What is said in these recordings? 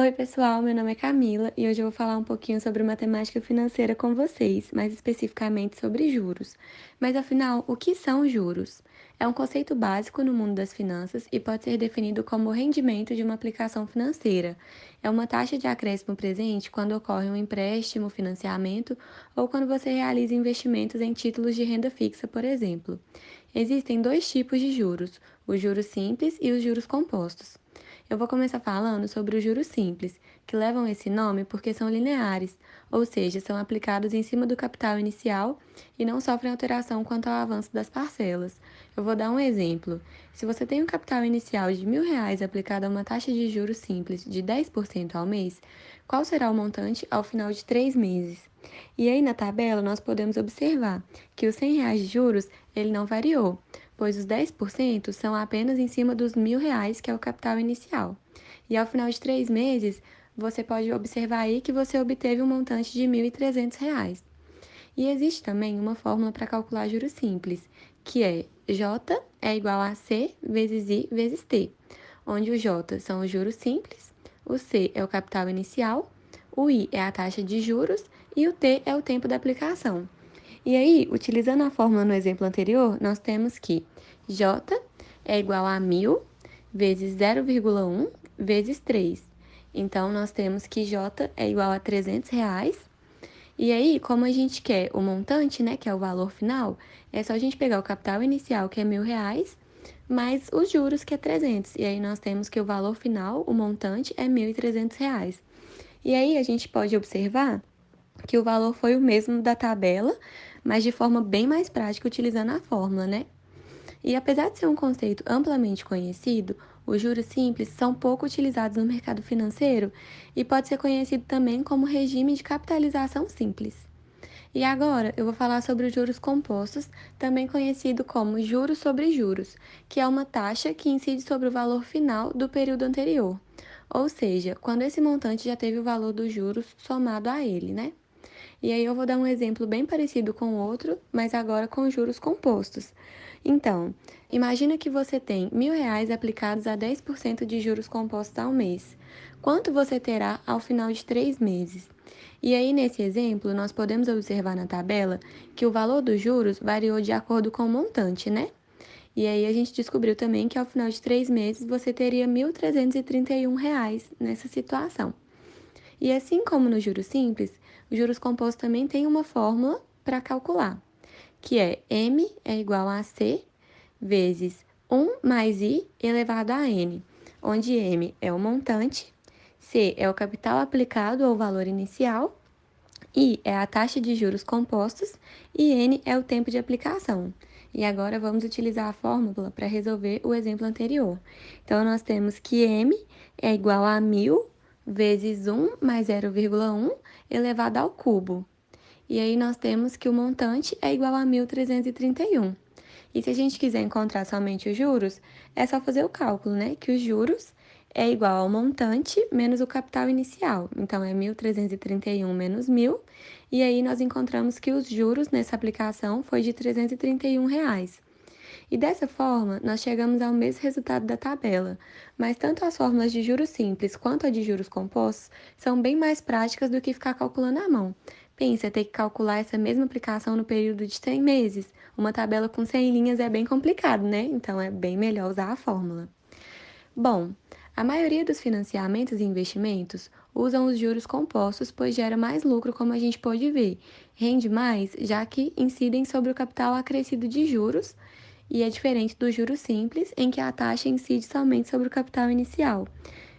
Oi, pessoal, meu nome é Camila e hoje eu vou falar um pouquinho sobre matemática financeira com vocês, mais especificamente sobre juros. Mas afinal, o que são juros? É um conceito básico no mundo das finanças e pode ser definido como o rendimento de uma aplicação financeira. É uma taxa de acréscimo presente quando ocorre um empréstimo, financiamento ou quando você realiza investimentos em títulos de renda fixa, por exemplo. Existem dois tipos de juros, os juros simples e os juros compostos. Eu vou começar falando sobre os juros simples, que levam esse nome porque são lineares, ou seja, são aplicados em cima do capital inicial e não sofrem alteração quanto ao avanço das parcelas. Eu vou dar um exemplo. Se você tem um capital inicial de R$ 1.000 aplicado a uma taxa de juros simples de 10% ao mês, qual será o montante ao final de 3 meses? E aí na tabela nós podemos observar que os R$ 100 de juros ele não variou, pois os 10% são apenas em cima dos R$ 1.000, que é o capital inicial. E ao final de 3 meses, você pode observar aí que você obteve um montante de R$ 1.300. E existe também uma fórmula para calcular juros simples, que é J é igual a C vezes I vezes T, onde o J são os juros simples, o C é o capital inicial, o I é a taxa de juros e o T é o tempo da aplicação. E aí, utilizando a fórmula no exemplo anterior, nós temos que J é igual a 1.000 vezes 0,1 vezes 3. Então, nós temos que J é igual a R$ 300. E aí, como a gente quer o montante, né, que é o valor final, é só a gente pegar o capital inicial, que é R$ 1.000, mais os juros, que é 300. E aí, nós temos que o valor final, o montante, é R$ 1.300. E aí, a gente pode observar que o valor foi o mesmo da tabela, mas de forma bem mais prática utilizando a fórmula, né? E apesar de ser um conceito amplamente conhecido, os juros simples são pouco utilizados no mercado financeiro e pode ser conhecido também como regime de capitalização simples. E agora eu vou falar sobre os juros compostos, também conhecido como juros sobre juros, que é uma taxa que incide sobre o valor final do período anterior, ou seja, quando esse montante já teve o valor dos juros somado a ele, né? E aí eu vou dar um exemplo bem parecido com o outro, mas agora com juros compostos. Então, imagina que você tem R$ 1.000 aplicados a 10% de juros compostos ao mês. Quanto você terá ao final de 3 meses? E aí, nesse exemplo, nós podemos observar na tabela que o valor dos juros variou de acordo com o montante, né? E aí a gente descobriu também que ao final de 3 meses você teria R$ 1.331 nessa situação. E assim como no juros simples, os juros compostos também tem uma fórmula para calcular, que é M é igual a C vezes 1 mais I elevado a N, onde M é o montante, C é o capital aplicado ou valor inicial, I é a taxa de juros compostos e N é o tempo de aplicação. E agora vamos utilizar a fórmula para resolver o exemplo anterior. Então, nós temos que M é igual a 1.000 vezes 1 mais 0,1 elevado ao cubo. E aí nós temos que o montante é igual a 1.331. E se a gente quiser encontrar somente os juros, é só fazer o cálculo, né? Que os juros é igual ao montante menos o capital inicial. Então, é 1.331 menos 1.000. E aí nós encontramos que os juros nessa aplicação foi de R$ 331. E dessa forma, nós chegamos ao mesmo resultado da tabela, mas tanto as fórmulas de juros simples quanto a de juros compostos são bem mais práticas do que ficar calculando à mão. Pensa, ter que calcular essa mesma aplicação no período de 100 meses. Uma tabela com 100 linhas é bem complicado, né? Então é bem melhor usar a fórmula. Bom, a maioria dos financiamentos e investimentos usam os juros compostos, pois gera mais lucro, como a gente pode ver. Rende mais, já que incidem sobre o capital acrescido de juros, e é diferente do juro simples, em que a taxa incide somente sobre o capital inicial.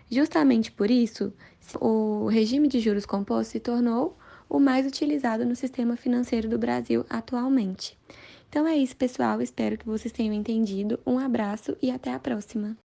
Justamente por isso, o regime de juros compostos se tornou o mais utilizado no sistema financeiro do Brasil atualmente. Então é isso, pessoal. Espero que vocês tenham entendido. Um abraço e até a próxima.